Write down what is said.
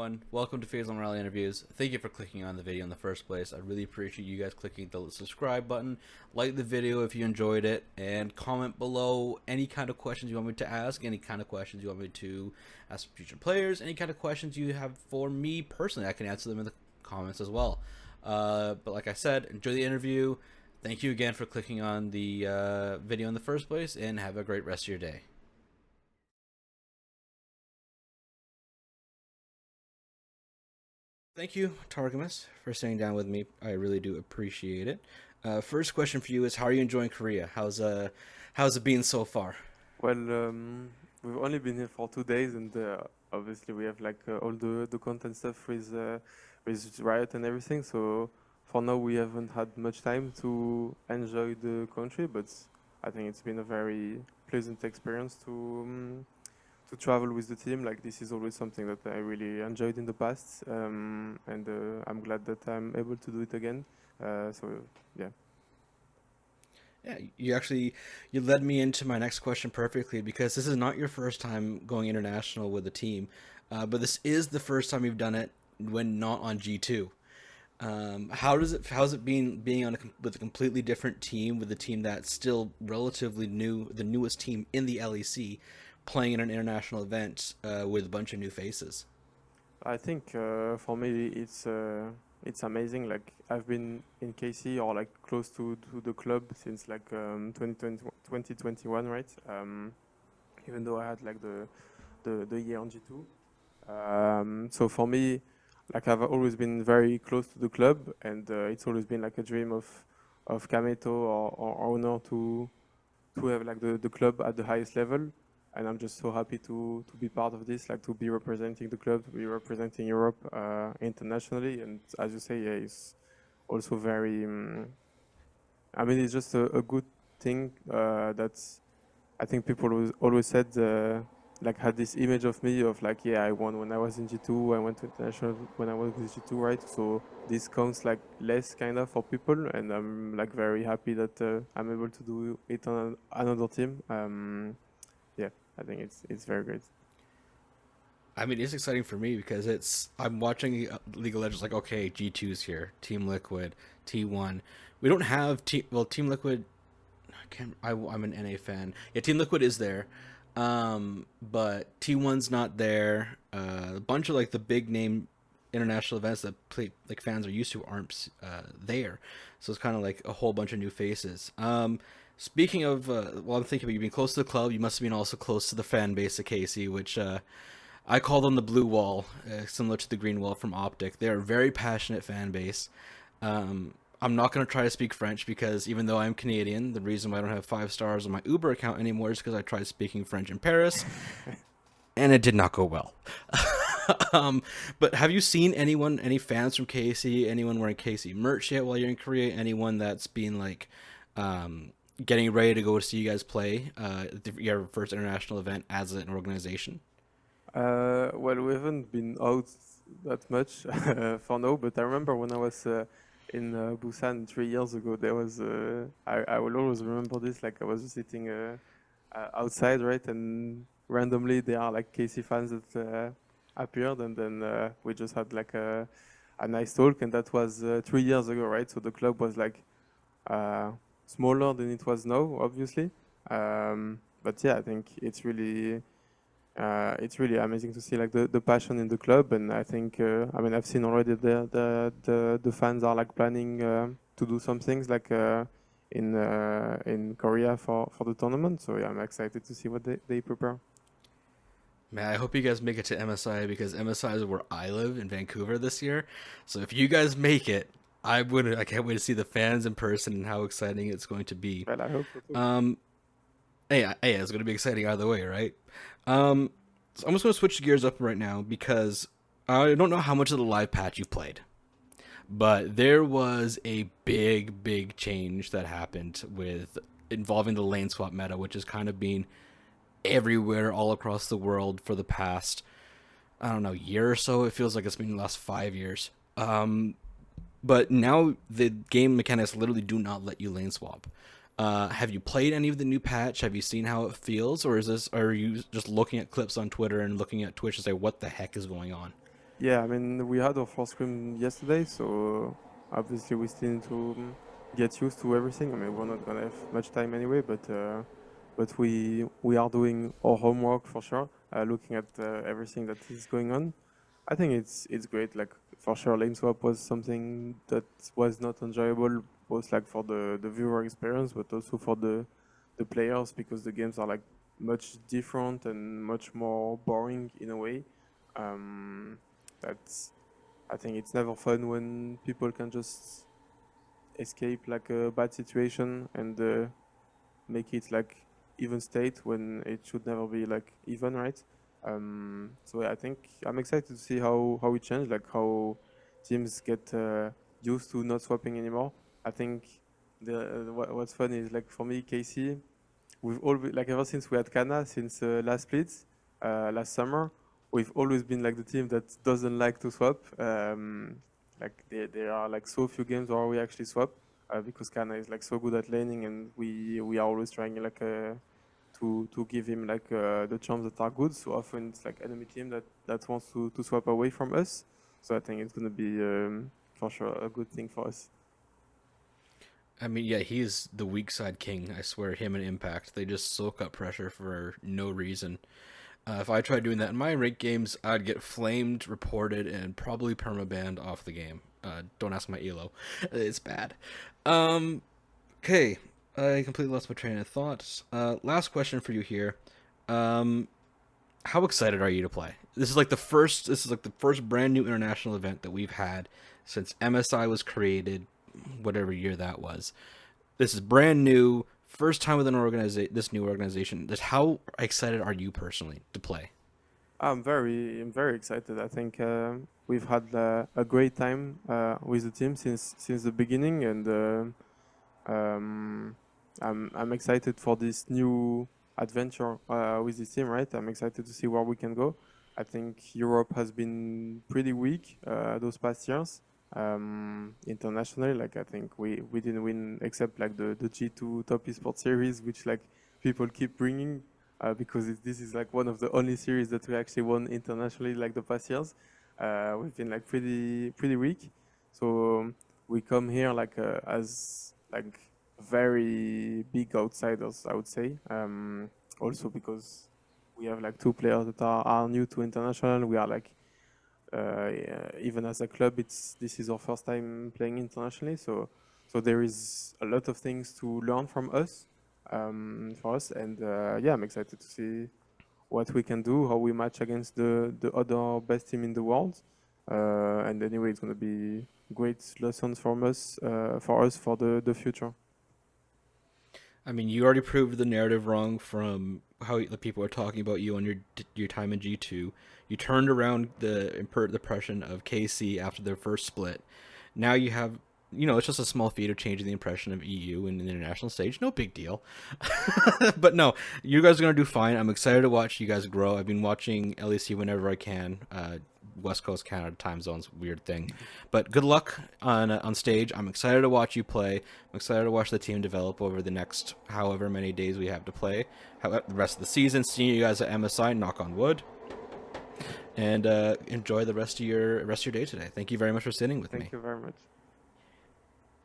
everyone. Welcome to Phase on Rally Interviews. Thank you for clicking on the video in the first place. I really appreciate you guys clicking the subscribe button, like the video if you enjoyed it, and comment below any kind of questions you want me to ask, any kind of questions you want me to ask future players, any kind of questions you have for me personally. I can answer them in the comments as well. But like I said, enjoy the interview. Thank you again for clicking on the video in the first place, and have a great rest of your day. Thank you, Targamas, for sitting down with me. I really do appreciate it. First question for you is, how are you enjoying Korea? How's it been so far? Well, we've only been here for 2 days, and obviously we have like all the content stuff with Riot and everything. So for now, we haven't had much time to enjoy the country, but I think it's been a very pleasant experience to travel with the team. Like this is always something that I really enjoyed in the past, and I'm glad that I'm able to do it again. So yeah. Yeah, you led me into my next question perfectly because this is not your first time going international with the team, but this is the first time you've done it when not on G2. How's it been being with a completely different team, with a team that's still relatively new, the newest team in the LEC, playing in an international event with a bunch of new faces? I think for me it's amazing. Like I've been in KC or like close to the club since like 2021, right? Even though I had like the year on G2. So for me, like I've always been very close to the club, and it's always been like a dream of Kameto or owner to have like the club at the highest level. And I'm just so happy to be part of this, like to be representing the club, to be representing Europe internationally. And as you say, yeah, it's also very. I mean, it's just a good thing that's. I think people always said like had this image of me of like, yeah, I won when I was in G2, I went to international when I was with G2, right? So this counts like less kind of for people, and I'm like very happy that I'm able to do it on another team. Yeah, I think it's very great. I mean, it's exciting for me because I'm watching League of Legends like, okay, G2's here, Team Liquid, T1. We don't have Team Liquid. I'm an NA fan. Yeah, Team Liquid is there, but T1's not there. A bunch of like the big name international events that like fans are used to aren't there. So it's kind of like a whole bunch of new faces. Speaking of, well, I'm thinking about you being close to the club. You must have been also close to the fan base of Casey, which I call them the blue wall, similar to the green wall from Optic. They are a very passionate fan base. I'm not going to try to speak French because even though I'm Canadian, the reason why I don't have 5 stars on my Uber account anymore is because I tried speaking French in Paris and it did not go well. um, but have you seen any fans from KC, anyone wearing KC merch yet while you're in Korea? Anyone that's been like getting ready to go to see you guys play your first international event as an organization? Well, we haven't been out that much for now, but I remember when I was in Busan 3 years ago, there was I will always remember this. Like I was just sitting outside, right, and randomly there are like KC fans that appeared, and then we just had like a nice talk, and that was 3 years ago, right? So the club was like uh, smaller than it was now, obviously. But yeah, I think it's really amazing to see like the passion in the club, and I think I mean I've seen already the fans are like planning to do some things like in Korea for the tournament. So yeah, I'm excited to see what they prepare. Man, I hope you guys make it to MSI because MSI is where I live in Vancouver this year. So if you guys make it, I can't wait to see the fans in person and how exciting it's going to be. Well, I hope so too. Um, hey, it's going to be exciting either way, right? Um, so I'm just going to switch gears up right now because I don't know how much of the live patch you've played, but there was a big change that happened with involving the lane swap meta, which has kind of been everywhere all across the world for the past, I don't know, year or so. It feels like it's been the last 5 years. But now the game mechanics literally do not let you lane swap. Have you played any of the new patch? Have you seen how it feels, or are you just looking at clips on Twitter and looking at Twitch and say, "What the heck is going on?" Yeah, I mean, we had our first scrim yesterday, so obviously we still need to get used to everything. I mean, we're not gonna have much time anyway, but we are doing our homework for sure, looking at everything that is going on. I think it's great. Like for sure, lane swap was something that was not enjoyable, both like for the viewer experience, but also for the players because the games are like much different and much more boring in a way. Um, that's I think it's never fun when people can just escape like a bad situation and make it like even state when it should never be like even, right? So yeah, I think I'm excited to see how it changed, like how teams get used to not swapping anymore. I think what's funny is like for me, KC, we've always like ever since we had Kana since last split, last summer, we've always been like the team that doesn't like to swap. Like there are like so few games where we actually swap because Kana is like so good at laning, and we are always trying like to give him like the charms that are good. So often it's like enemy team that wants to swap away from us. So I think it's gonna be for sure a good thing for us. I mean, yeah, he's the weak side king. I swear, him and Impact, they just soak up pressure for no reason. If I tried doing that in my ranked games, I'd get flamed, reported, and probably permabanned off the game. Don't ask my elo. It's bad. Um, okay, I completely lost my train of thought. Last question for you here. Um, how excited are you to play? This is like the first. This is like the first brand new international event that we've had since MSI was created, whatever year that was. This is brand new. First time with an organization. This new organization. Just how excited are you personally to play? I'm very excited. I think we've had a great time with the team since the beginning, and um, I'm excited for this new adventure with this team. Right, I'm excited to see where we can go. I think Europe has been pretty weak those past years. Internationally, like I think we didn't win except like the G2 Top Esports series, which like people keep bringing because this is like one of the only series that we actually won internationally like the past years. We've been like pretty weak, so we come here like as like very big outsiders, I would say. Also because we have like two players that are new to international. We are like yeah, even as a club, it's this is our first time playing internationally, so there is a lot of things to learn from us, for us, and yeah, I'm excited to see what we can do, how we match against the other best team in the world, and anyway, it's gonna be great lessons from us for the future. I mean, you already proved the narrative wrong from how the people are talking about you on your time in G2. You turned around the impression of KC after their first split. Now you have, it's just a small feat of changing the impression of EU in the international stage. No big deal. But no, you guys are gonna do fine. I'm excited to watch you guys grow. I've been watching LEC whenever I can. West Coast Canada time zones, weird thing. But good luck on stage. I'm excited to watch you play. I'm excited to watch the team develop over the next however many days we have to play. The rest of the season. Seeing you guys at MSI. Knock on wood. And enjoy the rest of your day today. Thank you very much for sitting with Thank me. you very much.